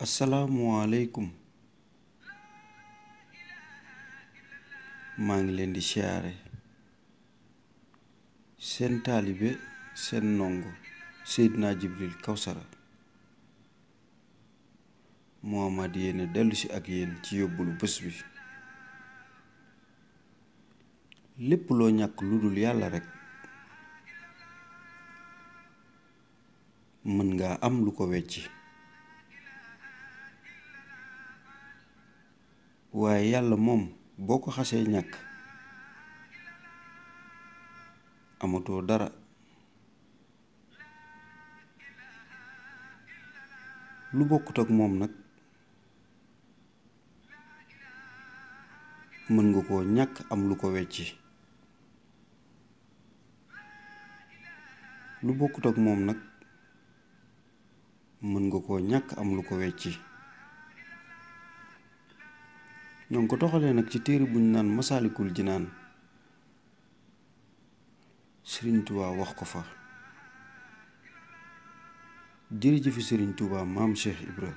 asalaamualeykum maa ngi leen di siyaare seen taalibe seen ndongo Seydina Jibril Kawsara Muhammad yéene dellusi ak yéen ci yóbbulu bés bi. lépp loo ñàkk lu dul yàlla rekk mën nga am lu ko wecci, waaye yàlla moom boo ko xasee ñàkk amatoo dara. lu bokkut ak moom nag mën nga koo ñàkk am lu ko wecci. lu bokkut ak moom nag mën nga koo ñàkk am lu ko wecci. ñoo ngi ko toxalee nag ci téere buñ naan Masaalikul Jinaan. Sëriñ Tuubaa wax ko fa. jërëjëfi Sëriñ Tuubaa maam Cheikh Ibra